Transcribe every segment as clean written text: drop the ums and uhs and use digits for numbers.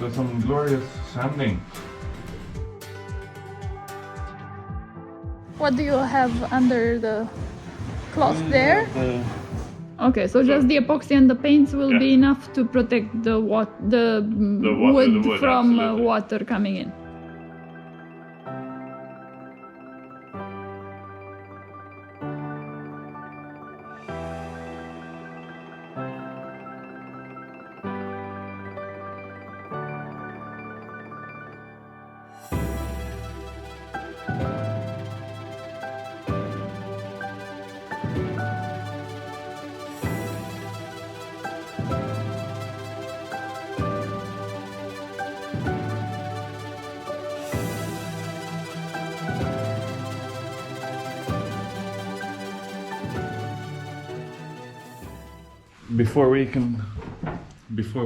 So some glorious sanding. What do you have under the cloth there? Okay, so just the epoxy and the paints will be enough to protect the wood from water coming in. Before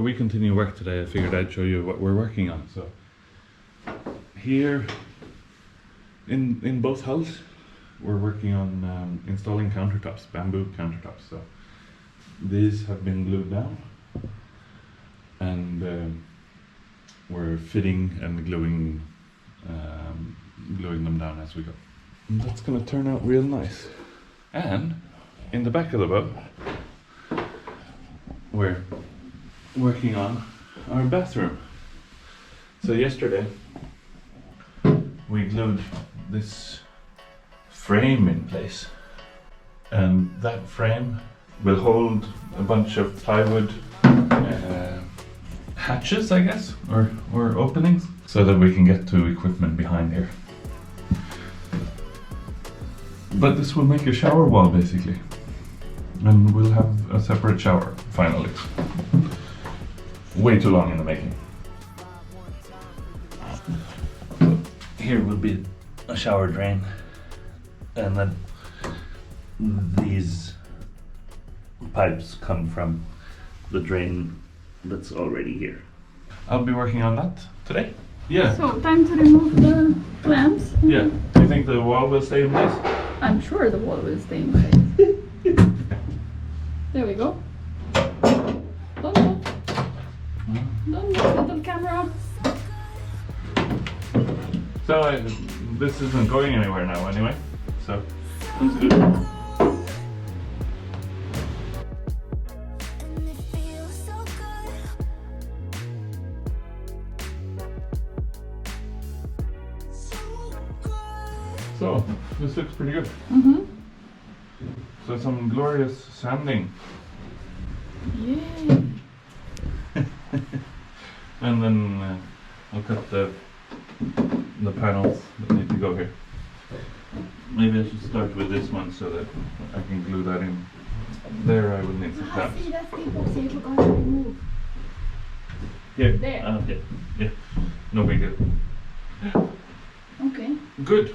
we continue work today, I figured I'd show you what we're working on. So here in both hulls, we're working on installing countertops, bamboo countertops. So these have been glued down, and we're fitting and gluing them down as we go. And that's gonna turn out real nice. And in the back of the boat, we're working on our bathroom. So yesterday we glued this frame in place, and that frame will hold a bunch of plywood hatches, I guess, or openings, so that we can get to equipment behind here. But this will make a shower wall basically, and we'll have a separate shower finally. Way too long in the making. So here will be a shower drain, and then these pipes come from the drain that's already here. I'll be working on that today. Yeah. So time to remove the clamps. Yeah. Do you think the wall will stay in place? I'm sure the wall will stay in place. There we go. Don't move. Don't move, little camera. So this isn't going anywhere now anyway, so that's good. So this looks pretty good. So some glorious sanding. Yay! And then I'll cut the panels that need to go here. Maybe I should start with this one so that I can glue that in. There I would need some clamps. See, that's the epoxy you forgot to remove. Here? There. Yeah. No big deal. Okay. Good.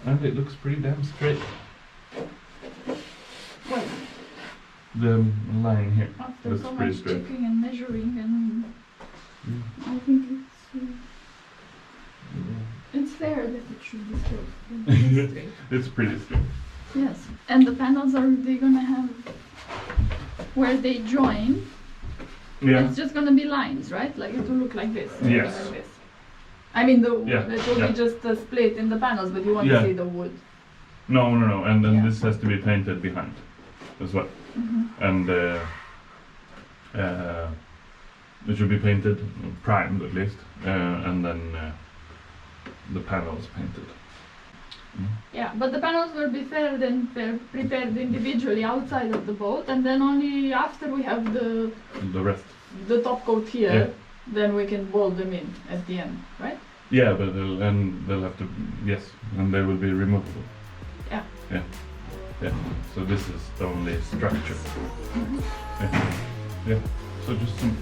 And it looks pretty damn straight. Well, The line here after looks so pretty much straight. checking and measuring, and I think it's fair that it should be straight. It's pretty straight. Yes, and the panels they're gonna have where they join. Yeah. It's just gonna be lines, right? Like it will look like this. Yes. Like this. I mean, Yeah, it will be just a split in the panels, but you want Yeah. to see the wood. No. And then Yeah. this has to be painted behind as well. And it should be painted, primed at least, and then the panels painted. Yeah, but the panels will be prepared individually outside of the boat, and then only after we have the rest. The top coat here, Yeah. then we can bolt them in at the end, right? Yeah, but they'll have to, yes, and they will be removable. Yeah. Yeah. So this is the only structure. Yeah. So just some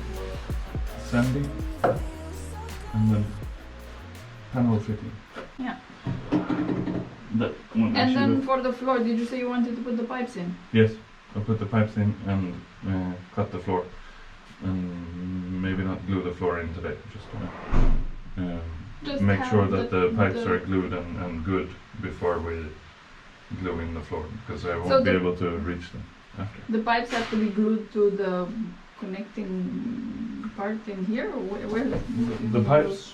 sanding and then panel fitting. Yeah. That one. And then for the floor, did you say you wanted to put the pipes in? Yes, I'll put the pipes in and cut the floor, and maybe not glue the floor in today. Just make sure that the pipes are glued and good before we glue in the floor, because I won't be able to reach them after. The pipes have to be glued to the connecting part in here, or where The pipes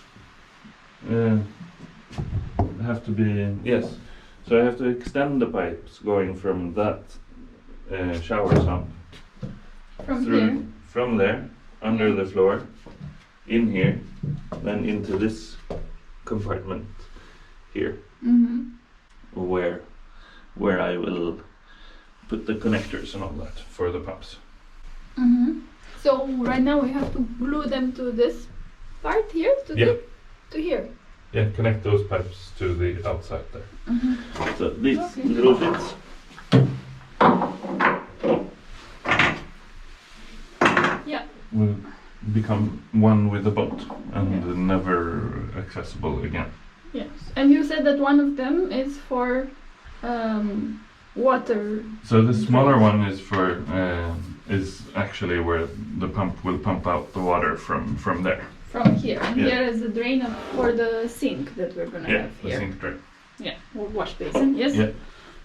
have to be, yes. So I have to extend the pipes going from that shower sump from through here? from there under the floor, in here, then into this compartment here, where I will put the connectors and all that for the pumps. So right now we have to glue them to this part here, to here. Yeah, connect those pipes to the outside there. So these little bits. Yeah. Will become one with the boat and never accessible again. Yes. And you said that one of them is for water. So the smaller one is for is actually where the pump will pump out the water from there. From here. And here is the drain for the sink that we're gonna have the here. sink drain. Yeah, or wash basin, yes. Yeah.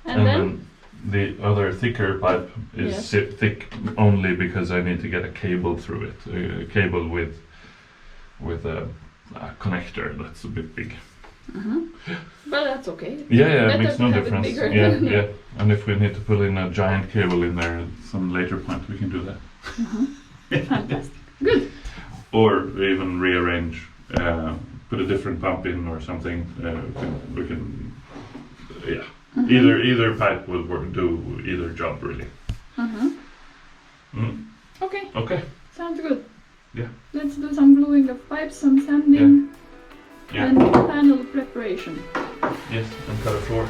And then the other thicker pipe is thick only because I need to get a cable through it. A cable with a connector that's a bit big. But that's okay. Yeah, it Better makes to no have it difference. bigger Yeah, than- yeah. And if we need to pull in a giant cable in there at some later point, we can do that. Fantastic. Good. Or even rearrange, put a different pump in or something. We can, yeah. Either pipe will do either job really. Okay. Okay. Sounds good. Yeah. Let's do some gluing of pipes, some sanding, Yeah. and panel preparation. Yes, and cut a floor.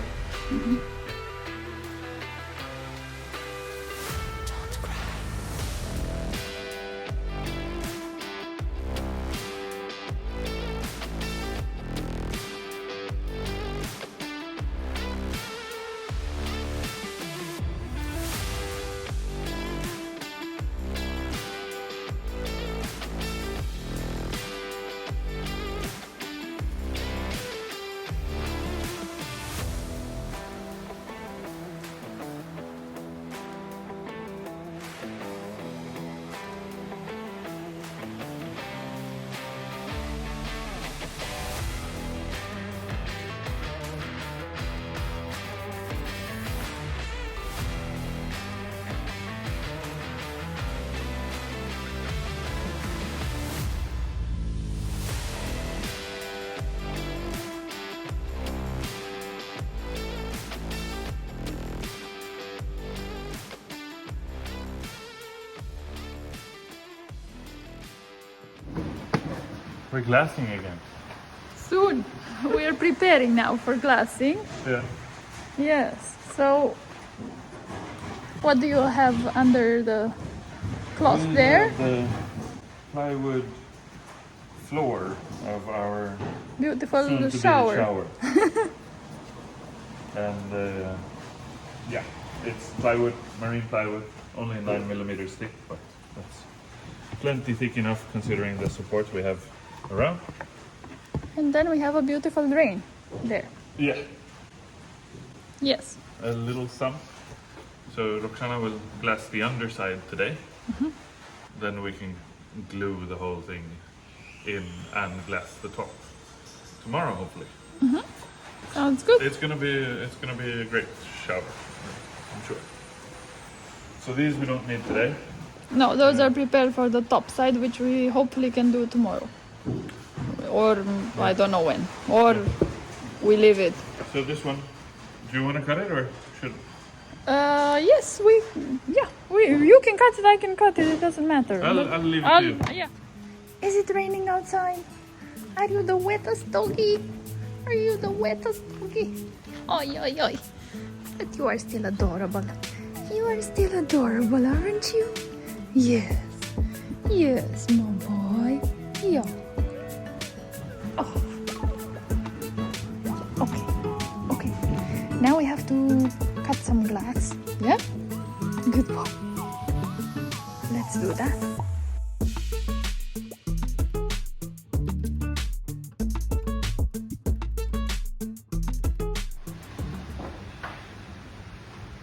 We're glassing again. Soon. We are preparing now for glassing. Yeah. Yes. So, what do you have under the cloth there? The plywood floor of our Beautiful soon-to-be shower. And yeah, it's plywood, marine plywood, only 9mm thick, but that's plenty thick enough considering the support we have around. And then we have a beautiful drain there. Yeah, Yes. a little sump. So Roxana will glass the underside today. Then we can glue the whole thing in and glass the top tomorrow, hopefully. Sounds good. It's gonna be a great shower, I'm sure. So these we don't need today. No, those are prepared for the top side, which we hopefully can do tomorrow. Or I don't know when. Or we leave it. So this one, do you want to cut it or should? Yes, you can cut it, I can cut it, it doesn't matter. I'll leave it to you. Yeah. Is it raining outside? Are you the wettest doggy? Are you the wettest doggy? Oi, oi, oi. But you are still adorable. You are still adorable, aren't you? Yes. Yes, my boy. Yeah. Oh. Okay. Now we have to cut some glass. Yeah? Good boy. Let's do that.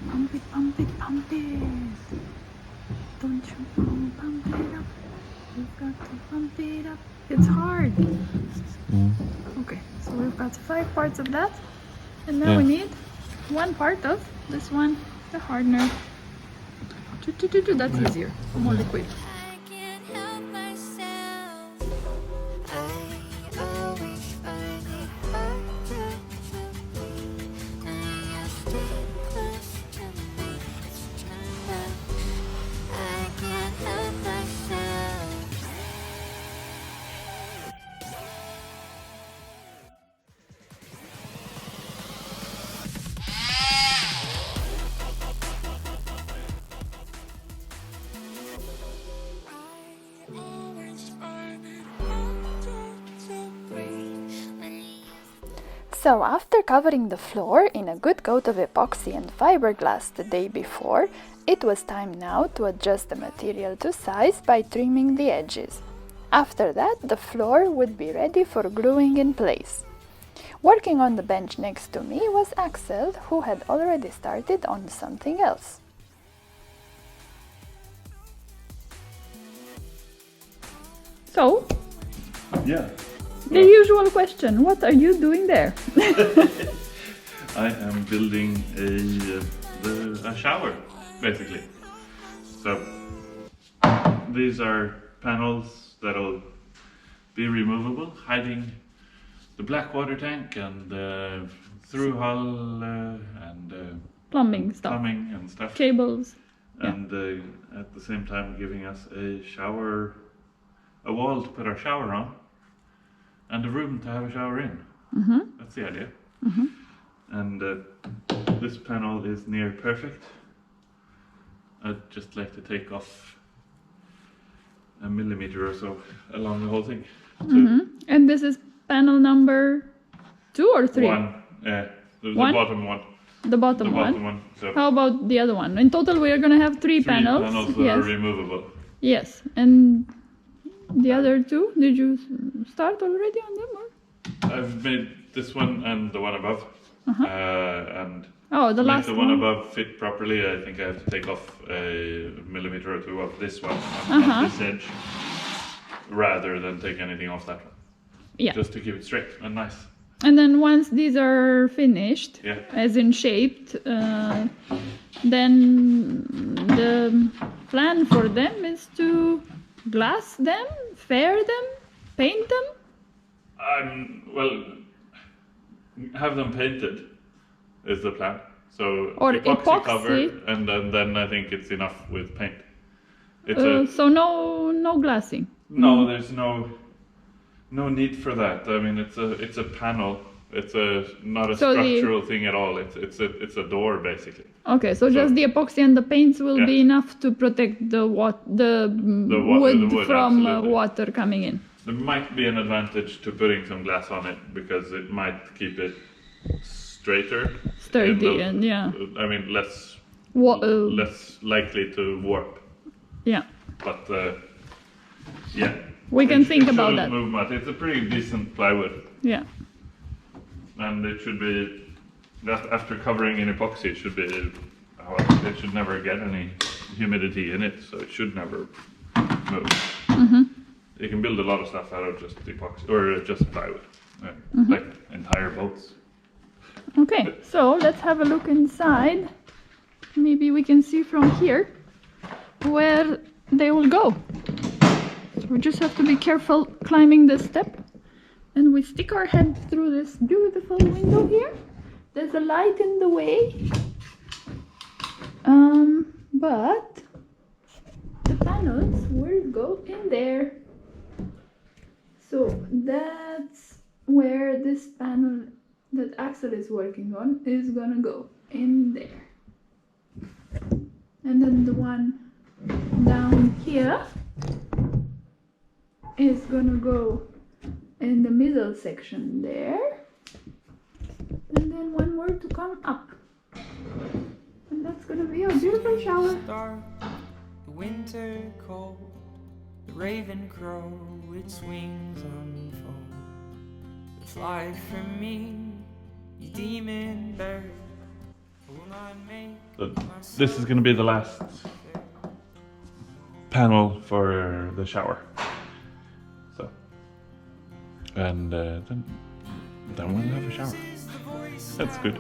Pump it. Don't you pump it up. We've got to pump it up. It's hard. Okay, so we've got 5 parts of that. And now we need 1 part of this one, the hardener. That's easier, more liquid. So after covering the floor in a good coat of epoxy and fiberglass the day before, it was time now to adjust the material to size by trimming the edges. After that, the floor would be ready for gluing in place. Working on the bench next to me was Axel, who had already started on something else. So, Yeah. the usual question, what are you doing there? I am building a shower, basically. So these are panels that'll be removable, hiding the black water tank and the through hull and Plumbing stuff. plumbing and stuff. Cables. And at the same time giving us a wall to put our shower on. And a room to have a shower in. That's the idea. And this panel is near perfect. I'd just like to take off a millimeter or so along the whole thing. And this is panel number 2 or 3? 1. The One? bottom one. The bottom The one. bottom one. So How about the other one? In total we are going to have 3 panels. panels that are removable. Yes. And the other 2, did you start already on them? Or? I've made this one and the one above. And Oh, the to make last the one above fit properly, I think I have to take off a millimeter or 2 of this one on this edge, rather than take anything off that one. Yeah. Just to keep it straight and nice. And then once these are finished, Yeah. as in shaped, then the plan for them is to glass them, fair them, paint them? Well, have them painted is the plan. So Or epoxy cover, epoxy. and then I think it's enough with paint. It's So no glassing. no, there's no need for that. I mean, it's a panel. It's not a So structural thing at all. It's a door basically. Okay, so just the epoxy and the paints will be enough to protect the wood from absolutely. water coming in. There might be an advantage to putting some glass on it because it might keep it straighter, Sturdy and I mean less likely to warp. Yeah. But yeah, We can think about shouldn't that. move much. It's a pretty decent plywood, Yeah. and it should be that after covering in epoxy, it should be it should never get any humidity in it, so it should never move. You can build a lot of stuff out of just epoxy or just plywood, like entire boats. Okay, so let's have a look inside. Maybe we can see from here where they will go. So we just have to be careful climbing this step. And we stick our head through this beautiful window here. There's a light in the way. But the panels will go in there. So that's where this panel that Axel is working on is gonna go in there. And then the one down here is gonna go in the middle section there. And then one more to come up. And that's gonna be a beautiful shower. The winter cold, the raven crow, its wings unfold. Fly from me, you demon bird. So this is going to be the last panel for the shower. So, and then we'll have a shower. That's good.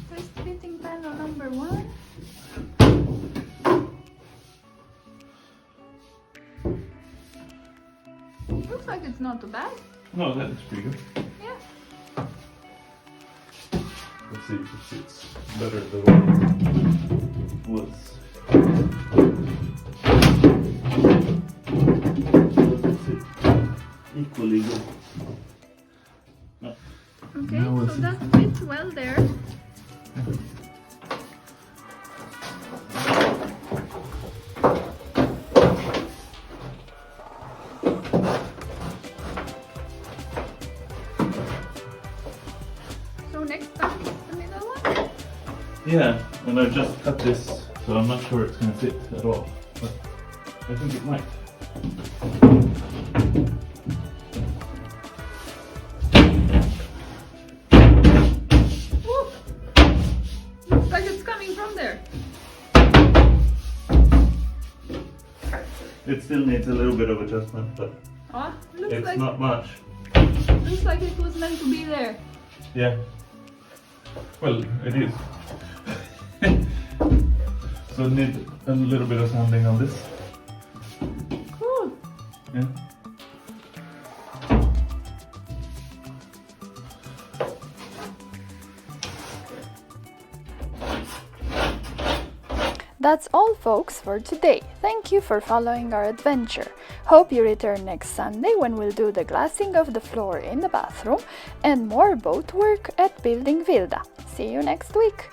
First fitting panel number 1. Looks like it's not too bad. No, that's pretty good. Yeah. Let's see if it's better than what it was. Let's see. Equally good. No. Okay, Now we'll so see. that fits well there. So next time is the middle one. Yeah, and I've just cut this, so I'm not sure it's going to fit at all, but I think it might. Woo! Looks like it's coming from there. It still needs a little bit of adjustment, but Looks it's like not much. looks like it was meant to be there. Yeah. Well, it is. So need a little bit of sanding on this. Cool. Yeah. That's all, folks, for today. Thank you for following our adventure. Hope you return next Sunday when we'll do the glassing of the floor in the bathroom and more boat work at Building Wilda. See you next week.